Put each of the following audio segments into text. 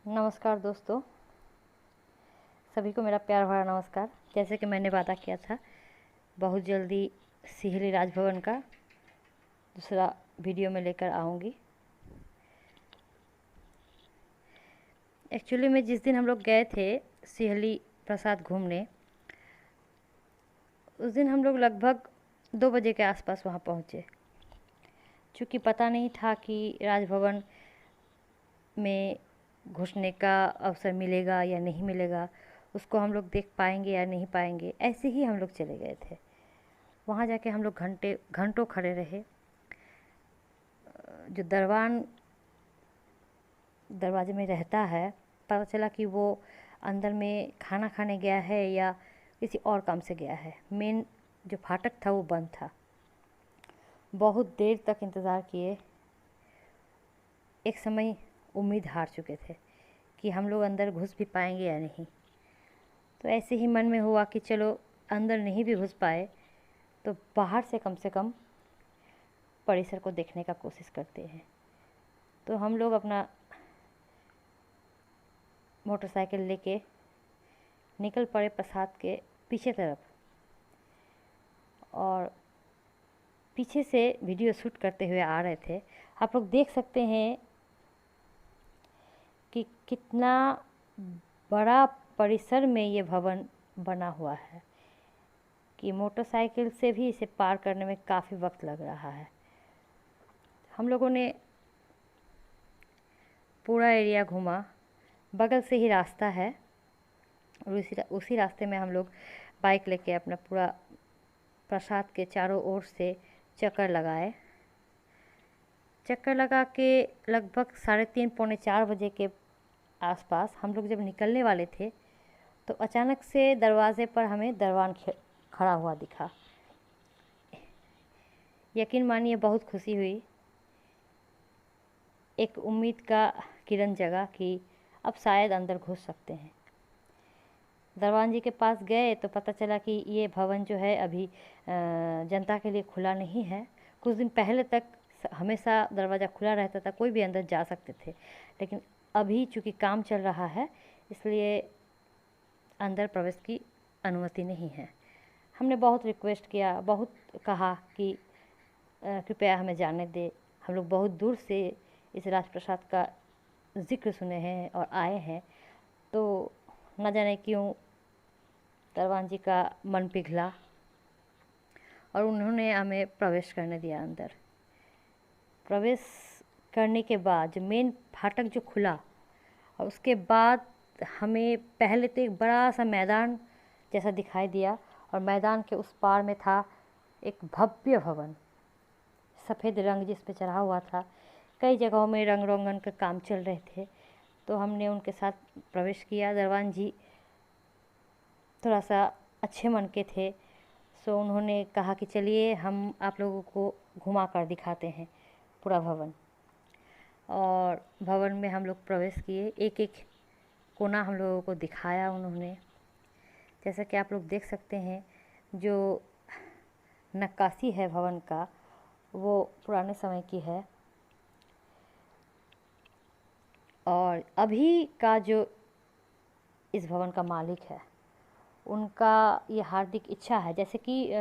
नमस्कार दोस्तों, सभी को मेरा प्यार भरा नमस्कार। जैसे कि मैंने वादा किया था, बहुत जल्दी सिहली राजभवन का दूसरा वीडियो में लेकर आऊँगी। एक्चुअली में जिस दिन हम लोग गए थे सिहली प्रसाद घूमने, उस दिन हम लोग लगभग 2 बजे के आसपास वहाँ पहुँचे। चूँकि पता नहीं था कि राजभवन में घुसने का अवसर मिलेगा या नहीं मिलेगा, उसको हम लोग देख पाएंगे या नहीं पाएंगे, ऐसे ही हम लोग चले गए थे। वहाँ जाके हम लोग घंटों खड़े रहे। जो दरबान दरवाजे में रहता है, पता चला कि वो अंदर में खाना खाने गया है या किसी और काम से गया है। मेन जो फाटक था वो बंद था। बहुत देर तक इंतज़ार किए। एक समय उम्मीद हार चुके थे कि हम लोग अंदर घुस भी पाएंगे या नहीं। तो ऐसे ही मन में हुआ कि चलो अंदर नहीं भी घुस पाए तो बाहर से कम परिसर को देखने का कोशिश करते हैं। तो हम लोग अपना मोटरसाइकिल लेके निकल पड़े प्रसाद के पीछे तरफ, और पीछे से वीडियो शूट करते हुए आ रहे थे। आप लोग देख सकते हैं कि कितना बड़ा परिसर में ये भवन बना हुआ है कि मोटरसाइकिल से भी इसे पार करने में काफ़ी वक्त लग रहा है। हम लोगों ने पूरा एरिया घूमा। बगल से ही रास्ता है और उसी रास्ते में हम लोग बाइक लेके अपना पूरा प्रसाद के चारों ओर से चक्कर लगाए। चक्कर लगा के लगभग 3:30 पौने 4 बजे के आसपास हम लोग जब निकलने वाले थे तो अचानक से दरवाज़े पर हमें दरबान खड़ा हुआ दिखा। यकीन मानिए, बहुत खुशी हुई। एक उम्मीद का किरण जगा कि अब शायद अंदर घुस सकते हैं। दरबान जी के पास गए तो पता चला कि ये भवन जो है अभी जनता के लिए खुला नहीं है। कुछ दिन पहले तक हमेशा दरवाज़ा खुला रहता था, कोई भी अंदर जा सकते थे, लेकिन अभी चूँकि काम चल रहा है इसलिए अंदर प्रवेश की अनुमति नहीं है। हमने बहुत रिक्वेस्ट किया, बहुत कहा कि कृपया हमें जाने दे। हम लोग बहुत दूर से इस राजप्रसाद का जिक्र सुने हैं और आए हैं, तो न जाने क्यों दरबान जी का मन पिघला और उन्होंने हमें प्रवेश करने दिया अंदर। प्रवेश करने के बाद जो मेन फाटक जो खुला, और उसके बाद हमें पहले तो एक बड़ा सा मैदान जैसा दिखाई दिया, और मैदान के उस पार में था एक भव्य भवन, सफ़ेद रंग जिस पे चढ़ा हुआ था। कई जगहों में रंग रोगन का काम चल रहे थे, तो हमने उनके साथ प्रवेश किया। दरबान जी थोड़ा सा अच्छे मन के थे, सो उन्होंने कहा कि चलिए हम आप लोगों को घुमा कर दिखाते हैं पूरा भवन। और भवन में हम लोग प्रवेश किए। एक एक कोना हम लोगों को दिखाया उन्होंने। जैसा कि आप लोग देख सकते हैं, जो नक्काशी है भवन का वो पुराने समय की है, और अभी का जो इस भवन का मालिक है उनका ये हार्दिक इच्छा है, जैसे कि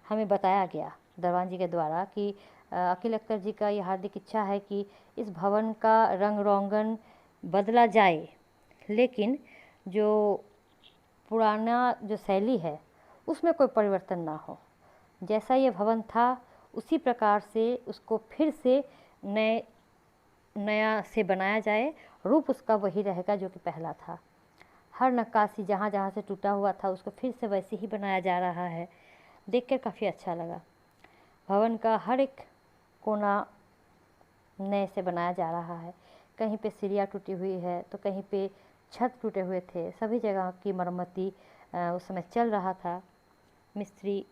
हमें बताया गया दरबान जी के द्वारा कि अकील अख्तर जी का ये हार्दिक इच्छा है कि इस भवन का रंग रोगन बदला जाए, लेकिन जो पुराना जो शैली है उसमें कोई परिवर्तन ना हो। जैसा ये भवन था उसी प्रकार से उसको फिर से नया से बनाया जाए। रूप उसका वही रहेगा जो कि पहला था। हर नक्काशी जहाँ जहाँ से टूटा हुआ था उसको फिर से वैसे ही बनाया जा रहा है। देखकर काफ़ी अच्छा लगा। भवन का हर एक कोना नए से बनाया जा रहा है। कहीं पे सीढ़ियाँ टूटी हुई है तो कहीं पे छत टूटे हुए थे। सभी जगह की मरम्मती उस समय चल रहा था। मिस्त्री,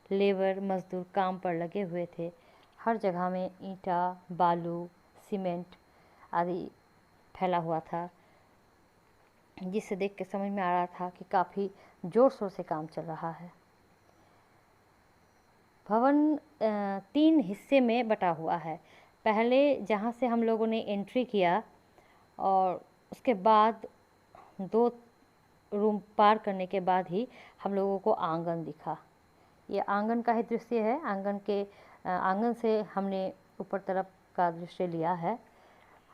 लेबर, मज़दूर काम पर लगे हुए थे। हर जगह में ईंटा, बालू, सीमेंट आदि फैला हुआ था, जिसे देख के समझ में आ रहा था कि काफ़ी ज़ोर शोर से काम चल रहा है। भवन 3 हिस्से में बटा हुआ है। पहले जहाँ से हम लोगों ने एंट्री किया और उसके बाद 2 रूम पार करने के बाद ही हम लोगों को आंगन दिखा। ये आंगन का ही दृश्य है। आंगन से हमने ऊपर तरफ का दृश्य लिया है।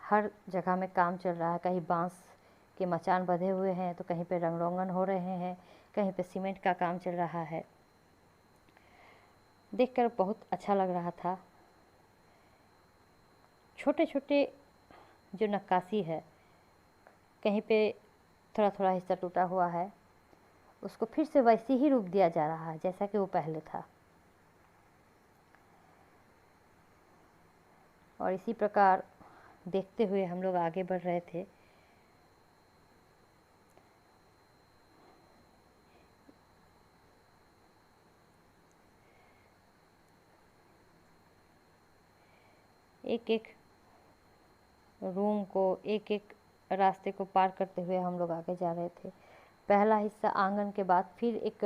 हर जगह में काम चल रहा है। कहीं बांस के मचान बंधे हुए हैं तो कहीं पे रंग रोगन हो रहे हैं, कहीं पे सीमेंट का काम चल रहा है। देखकर बहुत अच्छा लग रहा था। छोटे छोटे जो नक्काशी है, कहीं पे थोड़ा थोड़ा हिस्सा टूटा हुआ है, उसको फिर से वैसे ही रूप दिया जा रहा है जैसा कि वो पहले था। और इसी प्रकार देखते हुए हम लोग आगे बढ़ रहे थे। एक एक रूम को, एक एक रास्ते को पार करते हुए हम लोग आगे जा रहे थे। पहला हिस्सा आंगन के बाद फिर एक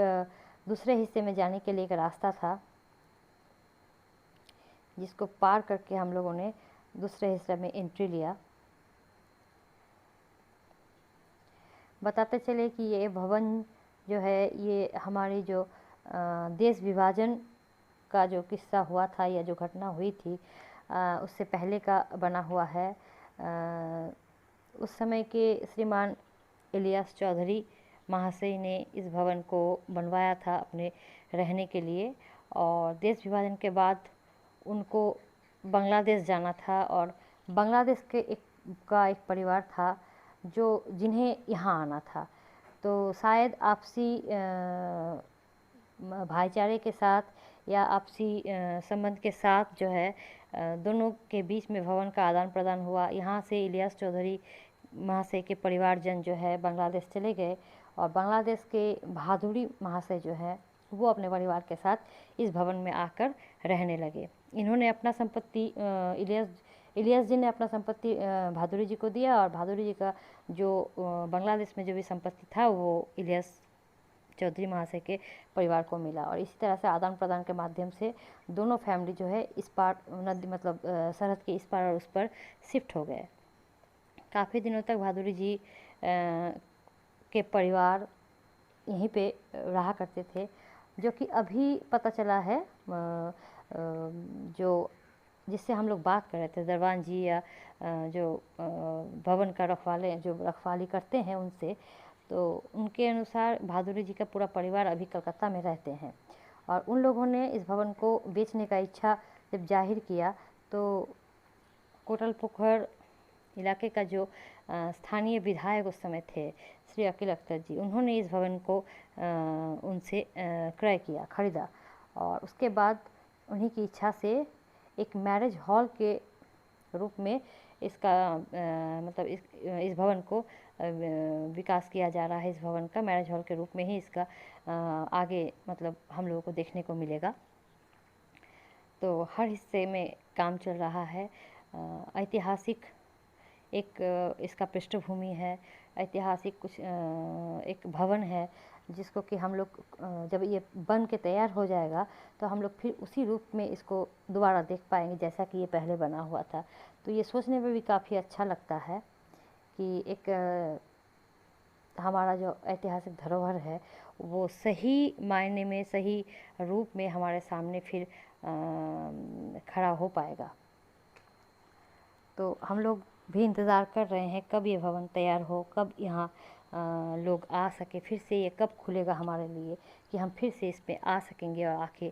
दूसरे हिस्से में जाने के लिए एक रास्ता था, जिसको पार करके हम लोगों ने दूसरे हिस्से में एंट्री लिया। बताते चले कि ये भवन जो है, ये हमारी जो देश विभाजन का जो किस्सा हुआ था या जो घटना हुई थी, उससे पहले का बना हुआ है। उस समय के श्रीमान इलियास चौधरी महाशय ने इस भवन को बनवाया था अपने रहने के लिए। और देश विभाजन के बाद उनको बांग्लादेश जाना था, और बांग्लादेश के एक परिवार था जिन्हें यहाँ आना था। तो शायद आपसी भाईचारे के साथ या आपसी संबंध के साथ जो है, दोनों के बीच में भवन का आदान प्रदान हुआ। यहाँ से इलियास चौधरी महाशय के परिवारजन जो है बांग्लादेश चले गए, और बांग्लादेश के भादुड़ी महाशय जो है वो अपने परिवार के साथ इस भवन में आकर रहने लगे। इन्होंने अपना संपत्ति इलियास जी ने अपना संपत्ति भादुड़ी जी को दिया, और भादुड़ी जी का जो बांग्लादेश में जो भी संपत्ति था वो इलियास चौधरी महाशय के परिवार को मिला। और इसी तरह से आदान प्रदान के माध्यम से दोनों फैमिली जो है इस पार नदी मतलब सरहद के इस पार और उस पर शिफ्ट हो गए। काफ़ी दिनों तक भादुड़ी जी के परिवार यहीं पे रहा करते थे, जो कि अभी पता चला है जो जिससे हम लोग बात कर रहे थे, दरबान जी या जो भवन का रखवाली करते हैं उनसे, तो उनके अनुसार भादुड़ी जी का पूरा परिवार अभी कलकत्ता में रहते हैं। और उन लोगों ने इस भवन को बेचने का इच्छा जब जाहिर किया, तो कोटलपोखर इलाके का जो स्थानीय विधायक उस समय थे, श्री अकील अख्तर जी, उन्होंने इस भवन को उनसे क्रय किया, खरीदा। और उसके बाद उन्हीं की इच्छा से एक मैरिज हॉल के रूप में इसका मतलब इस भवन को विकास किया जा रहा है। इस भवन का मैरिज हॉल के रूप में ही इसका आगे मतलब हम लोगों को देखने को मिलेगा। तो हर हिस्से में काम चल रहा है। ऐतिहासिक एक इसका पृष्ठभूमि है, ऐतिहासिक कुछ एक भवन है, जिसको कि हम लोग जब ये बन के तैयार हो जाएगा तो हम लोग फिर उसी रूप में इसको दोबारा देख पाएंगे जैसा कि ये पहले बना हुआ था। तो ये सोचने में भी काफ़ी अच्छा लगता है कि एक हमारा जो ऐतिहासिक धरोहर है वो सही मायने में, सही रूप में हमारे सामने फिर खड़ा हो पाएगा। तो हम लोग भी इंतज़ार कर रहे हैं कब ये भवन तैयार हो, कब यहाँ लोग आ सके, फिर से ये कब खुलेगा हमारे लिए कि हम फिर से इस पे आ सकेंगे और आके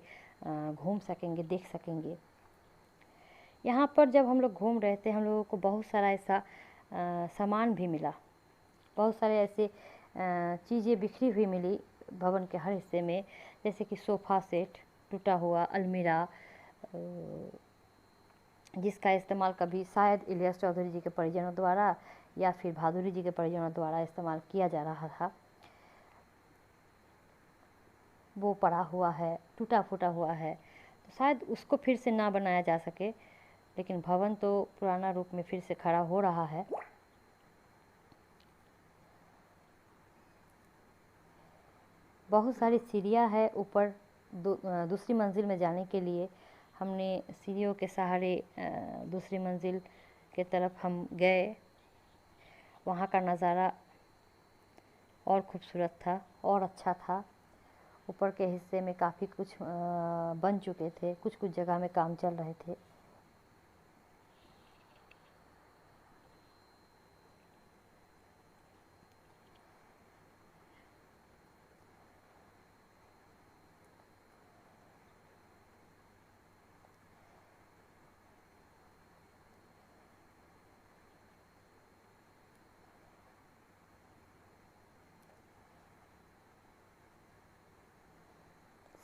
घूम सकेंगे, देख सकेंगे। यहाँ पर जब हम लोग घूम रहे थे, हम लोगों को बहुत सारा ऐसा सामान भी मिला, बहुत सारे ऐसे चीज़ें बिखरी हुई मिली भवन के हर हिस्से में, जैसे कि सोफ़ा सेट, टूटा हुआ अलमीरा, जिसका इस्तेमाल कभी शायद इलियास चौधरी जी के परिजनों द्वारा या फिर भादुड़ी जी के परिजनों द्वारा इस्तेमाल किया जा रहा था, वो पड़ा हुआ है, टूटा फूटा हुआ है। तो शायद उसको फिर से ना बनाया जा सके, लेकिन भवन तो पुराना रूप में फिर से खड़ा हो रहा है। बहुत सारी सीढ़ियाँ है ऊपर दूसरी मंजिल में जाने के लिए। हमने सीढ़ियों के सहारे दूसरी मंजिल के तरफ हम गए। वहाँ का नज़ारा और खूबसूरत था और अच्छा था। ऊपर के हिस्से में काफ़ी कुछ बन चुके थे, कुछ कुछ जगह में काम चल रहे थे।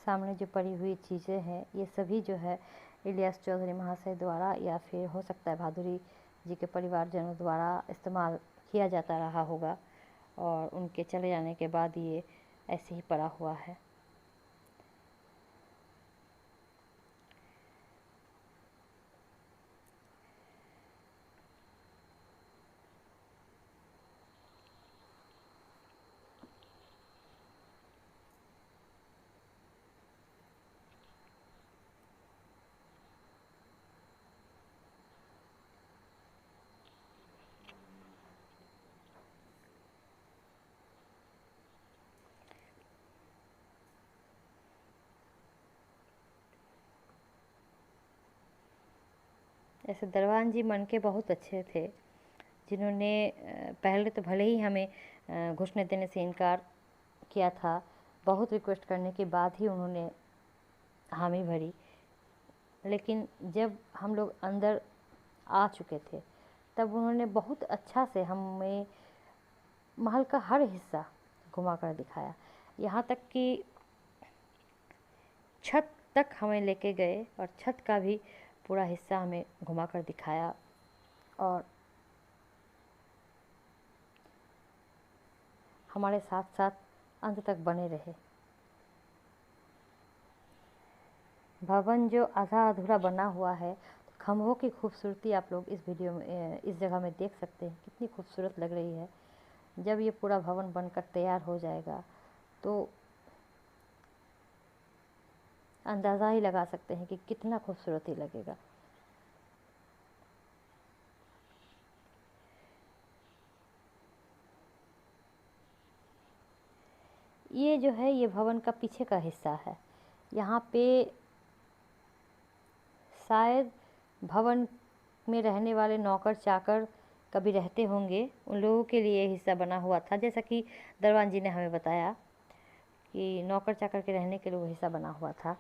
सामने जो पड़ी हुई चीज़ें हैं ये सभी जो है इलियास चौधरी महाशय द्वारा या फिर हो सकता है भादुरी जी के परिवारजनों द्वारा इस्तेमाल किया जाता रहा होगा और उनके चले जाने के बाद ये ऐसे ही पड़ा हुआ है। ऐसे दरबान जी मन के बहुत अच्छे थे, जिन्होंने पहले तो भले ही हमें घुसने देने से इनकार किया था, बहुत रिक्वेस्ट करने के बाद ही उन्होंने हामी भरी। लेकिन जब हम लोग अंदर आ चुके थे तब उन्होंने बहुत अच्छा से हमें महल का हर हिस्सा घुमा कर दिखाया, यहाँ तक कि छत तक हमें लेके गए और छत का भी पूरा हिस्सा हमें घुमा कर दिखाया और हमारे साथ साथ अंत तक बने रहे। भवन जो आधा अधूरा बना हुआ है, तो खंभों की खूबसूरती आप लोग इस वीडियो में इस जगह में देख सकते हैं, कितनी खूबसूरत लग रही है। जब ये पूरा भवन बनकर तैयार हो जाएगा तो अंदाज़ा ही लगा सकते हैं कि कितना खूबसूरत ही लगेगा। ये जो है ये भवन का पीछे का हिस्सा है। यहाँ पे शायद भवन में रहने वाले नौकर चाकर कभी रहते होंगे, उन लोगों के लिए ये हिस्सा बना हुआ था। जैसा कि दरबान जी ने हमें बताया कि नौकर चाकर के रहने के लिए वो हिस्सा बना हुआ था।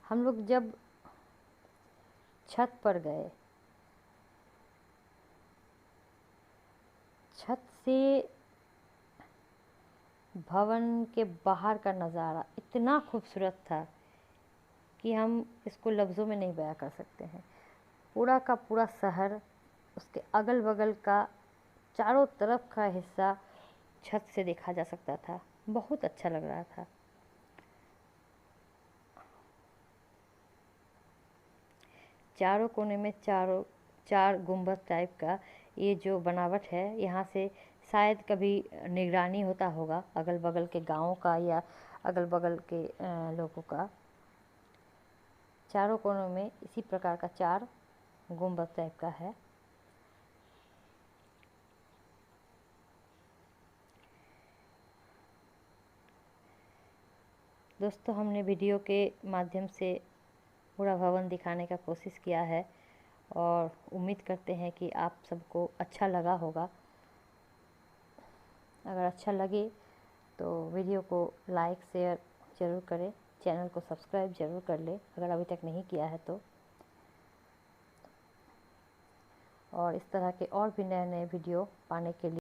हम लोग जब छत पर गए, छत से भवन के बाहर का नज़ारा इतना खूबसूरत था कि हम इसको लफ्ज़ों में नहीं बयां कर सकते हैं। पूरा का पूरा शहर, उसके अगल बगल का चारों तरफ का हिस्सा छत से देखा जा सकता था। बहुत अच्छा लग रहा था। चारों कोने में चार गुंबद टाइप का ये जो बनावट है, यहाँ से शायद कभी निगरानी होता होगा अगल बगल के गाँवों का या अगल बगल के लोगों का। चारों कोनों में इसी प्रकार का 4 गुंबद टाइप का है। दोस्तों, हमने वीडियो के माध्यम से पूरा भवन दिखाने का कोशिश किया है और उम्मीद करते हैं कि आप सबको अच्छा लगा होगा। अगर अच्छा लगे तो वीडियो को लाइक शेयर ज़रूर करें, चैनल को सब्सक्राइब ज़रूर कर लें अगर अभी तक नहीं किया है तो। और इस तरह के और भी नए नए वीडियो पाने के लिए